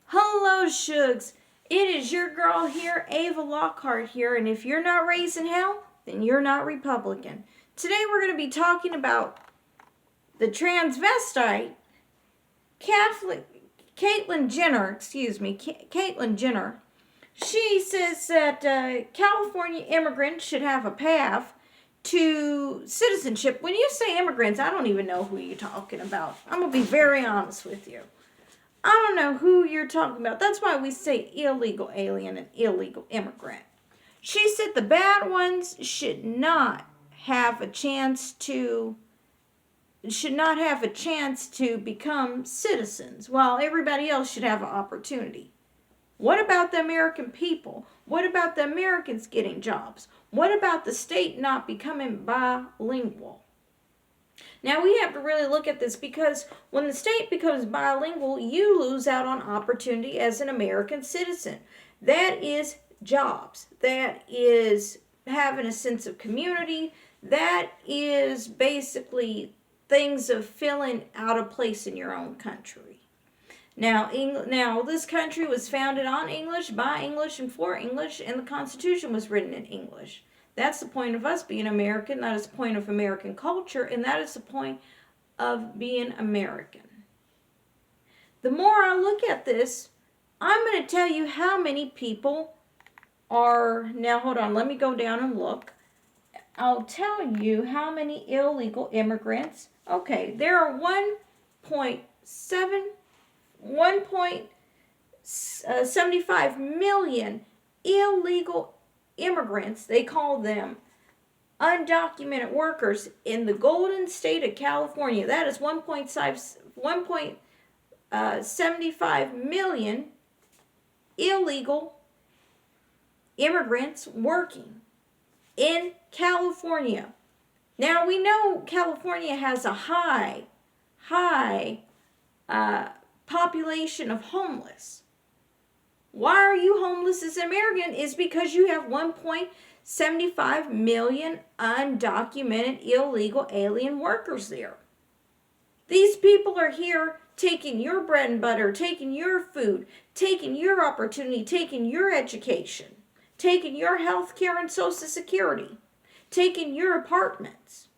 Hello, Shugs. It is your girl here, Ava Lockhart here, and if you're not raising hell, then you're not Republican. Today we're going to be talking about the transvestite Caitlyn Jenner, Caitlyn Jenner. She says that California immigrants should have a path to citizenship. When you say immigrants, I don't even know who you're talking about. I'm going to be very honest with you. I don't know who you're talking about. That's why we say illegal alien and illegal immigrant. She said the bad ones should not have a chance to become citizens, while everybody else should have an opportunity. What about the American people? What about the Americans getting jobs? What about the state not becoming bilingual? Now we have to really look at this because when the state becomes bilingual, you lose out on opportunity as an American citizen. That is jobs. That is having a sense of community. That is basically things of filling out a place in your own country. Now, this country was founded on English, by English, and for English, and the Constitution was written in English. That's the point of us being American. That is the point of American culture, and that is the point of being American. The more I look at this, I'm going to tell you how many people are... Now, hold on. Let me go down and look. I'll tell you how many illegal immigrants. Okay, there are 1.75 million illegal immigrants. They call them undocumented workers in the golden state of California. That is 1.75 million illegal immigrants working in California. Now we know California has a high population of homeless. Why are you homeless as an American? Is because you have 1.75 million undocumented illegal alien workers there. These people are here taking your bread and butter, taking your food, taking your opportunity, taking your education, taking your health care and Social Security, taking your apartments.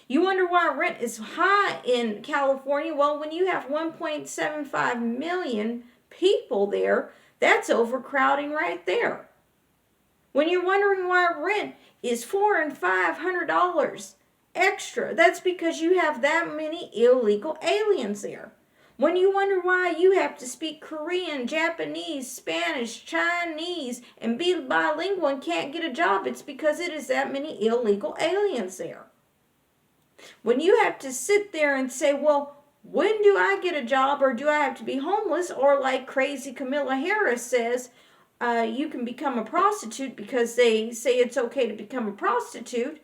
You wonder why rent is high in California? Well, when you have 1.75 million people there, that's overcrowding right there. When you're wondering why rent is $400 and $500 extra, that's because you have that many illegal aliens there. When you wonder why you have to speak Korean, Japanese, Spanish, Chinese, and be bilingual and can't get a job, it's because it is that many illegal aliens there. When you have to sit there and say, well, when do I get a job, or do I have to be homeless? Or like crazy Kamala Harris says, you can become a prostitute because they say it's okay to become a prostitute.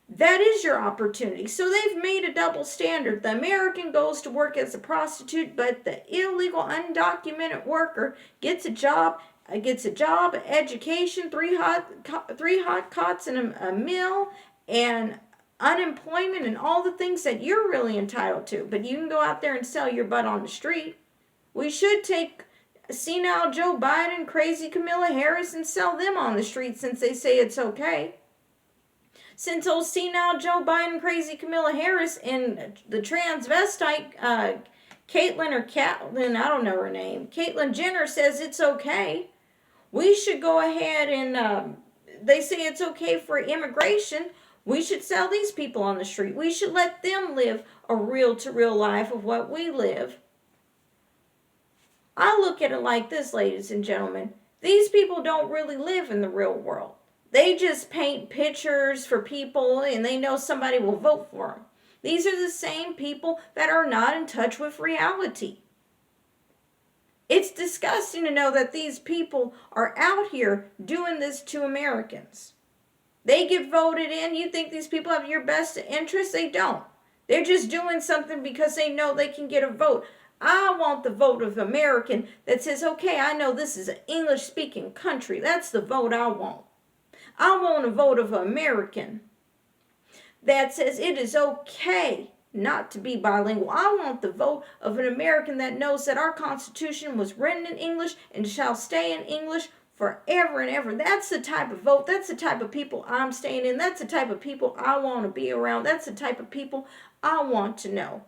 That is your opportunity. So they've made a double standard. The American goes to work as a prostitute, but the illegal undocumented worker gets a job, education, three hot cots and a meal, and unemployment and all the things that you're really entitled to. But you can go out there and sell your butt on the street. We should take senile Joe Biden, crazy Kamala Harris, and sell them on the street since they say it's okay. Since old senile Joe Biden, crazy Kamala Harris, and the transvestite Caitlyn, I don't know her name, Caitlyn Jenner says it's okay, we should go ahead and, they say it's okay for immigration. We should sell these people on the street. We should let them live a real-to-real life of what we live. I look at it like this, ladies and gentlemen. These people don't really live in the real world. They just paint pictures for people and they know somebody will vote for them. These are the same people that are not in touch with reality. It's disgusting to know that these people are out here doing this to Americans. They get voted in. You think these people have your best interest? They don't. They're just doing something because they know they can get a vote. I want the vote of American that says, okay, I know this is an English-speaking country. That's the vote I want. I want a vote of American that says it is okay not to be bilingual. I want the vote of an American that knows that our Constitution was written in English and shall stay in English forever and ever. That's the type of vote. That's the type of people I'm staying in. That's the type of people I want to be around. That's the type of people I want to know.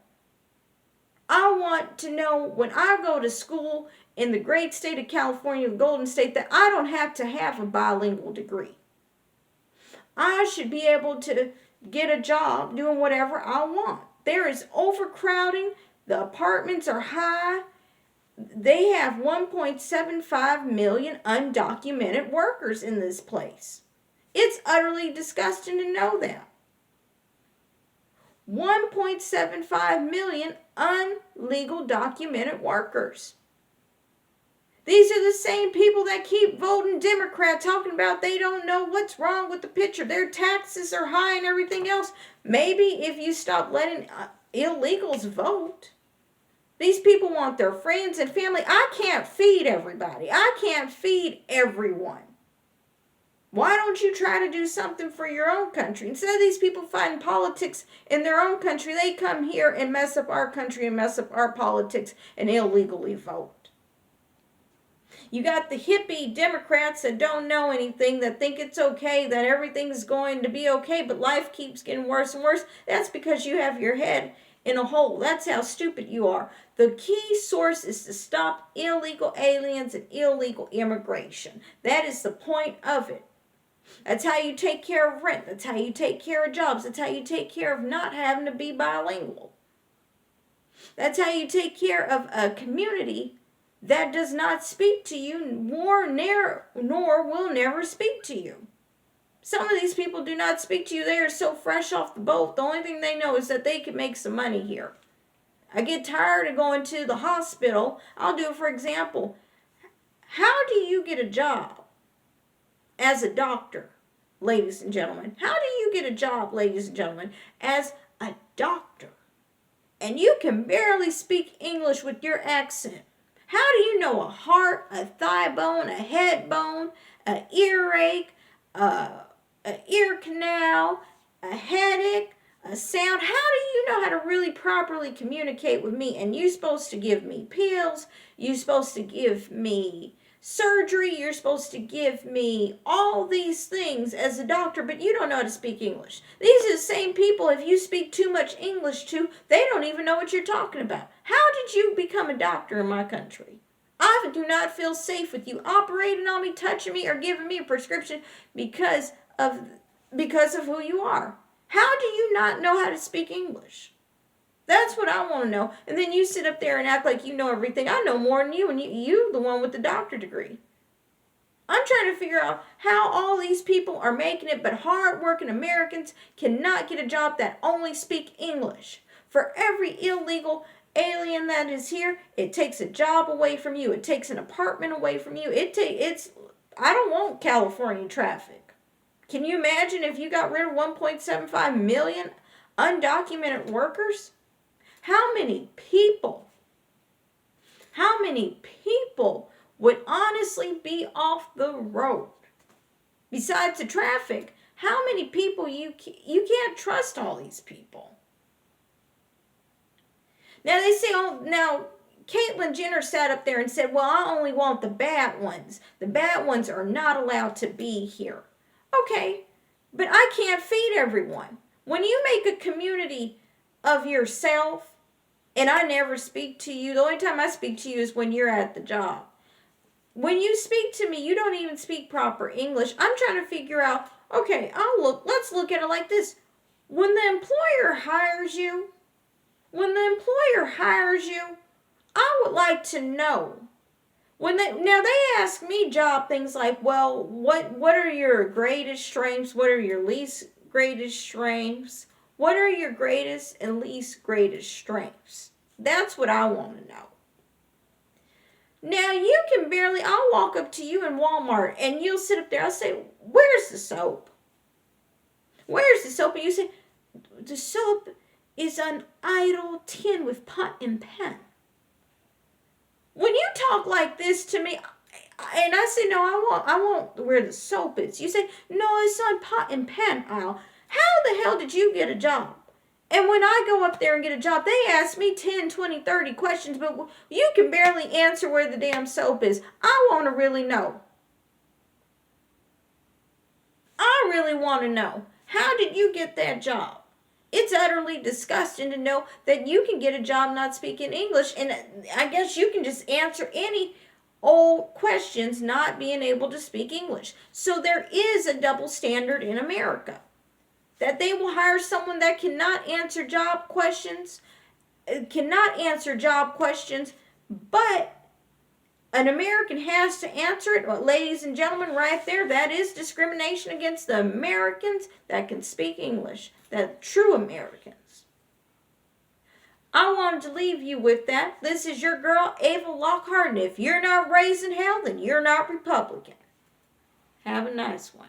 I want to know when I go to school in the great state of California, the Golden State, that I don't have to have a bilingual degree. I should be able to get a job doing whatever I want. There is overcrowding. The apartments are high. They have 1.75 million undocumented workers in this place. It's utterly disgusting to know that. 1.75 million illegal documented workers. These are the same people that keep voting Democrat, talking about they don't know what's wrong with the picture. Their taxes are high and everything else. Maybe if you stop letting illegals vote. These people want their friends and family. I can't feed everybody. I can't feed everyone. Why don't you try to do something for your own country? Instead of these people fighting politics in their own country, they come here and mess up our country and mess up our politics and illegally vote. You got the hippie Democrats that don't know anything, that think it's okay, that everything's going to be okay, but life keeps getting worse and worse. That's because you have your head in a hole. That's how stupid you are. The key source is to stop illegal aliens and illegal immigration. That is the point of it. That's how you take care of rent. That's how you take care of jobs. That's how you take care of not having to be bilingual. That's how you take care of a community that does not speak to you, nor will never speak to you. Some of these people do not speak to you. They are so fresh off the boat. The only thing they know is that they can make some money here. I get tired of going to the hospital. I'll do it for example. How do you get a job as a doctor, ladies and gentlemen? How do you get a job, ladies and gentlemen, as a doctor? And you can barely speak English with your accent. How do you know a heart, a thigh bone, a head bone, an earache, an ear canal, a headache, a sound? How do you know how to really properly communicate with me? And you're supposed to give me pills. You're supposed to give me surgery. You're supposed to give me all these things as a doctor, but you don't know how to speak English. These are the same people, if you speak too much English to, they don't even know what you're talking about. How did you become a doctor in my country? I do not feel safe with you operating on me, touching me, or giving me a prescription because of who you are. How do you not know how to speak English? That's what I want to know. And then you sit up there and act like you know everything. I know more than you, and you the one with the doctorate degree. I'm trying to figure out how all these people are making it, but hard-working Americans cannot get a job that only speak English. For every illegal alien that is here, it takes a job away from you. It takes an apartment away from you. I don't want California traffic. Can you imagine if you got rid of 1.75 million undocumented workers? How many people would honestly be off the road? Besides the traffic, how many people you can't trust all these people? Now they say, Caitlyn Jenner sat up there and said, well, I only want the bad ones. The bad ones are not allowed to be here. Okay, but I can't feed everyone. When you make a community of yourself, and I never speak to you, the only time I speak to you is when you're at the job. When you speak to me, you don't even speak proper English. I'm trying to figure out, okay, let's look at it like this. When the employer hires you, I would like to know. Now they ask me job things like, well, what are your greatest strengths? What are your least greatest strengths? What are your greatest and least greatest strengths? That's what I want to know. Now I'll walk up to you in Walmart and you'll sit up there. I'll say, where's the soap? Where's the soap? And you say, the soap is an idle tin with pot and pen. When you talk like this to me, and I say, no, I want where the soap is. You say, no, it's on pot and pen aisle. How the hell did you get a job And when I go up there and get a job, they ask me 10, 20, 30 questions, but you can barely answer where the damn soap is. I want to really know. I really want to know. How did you get that job? It's utterly disgusting to know that you can get a job not speaking English, and I guess you can just answer any old questions not being able to speak English. So there is a double standard in America. That they will hire someone that cannot answer job questions, but an American has to answer it. Well, ladies and gentlemen, right there, that is discrimination against the Americans that can speak English, the true Americans. I wanted to leave you with that. This is your girl, Ava Lockhart, and if you're not raising hell, then you're not Republican. Have a nice one.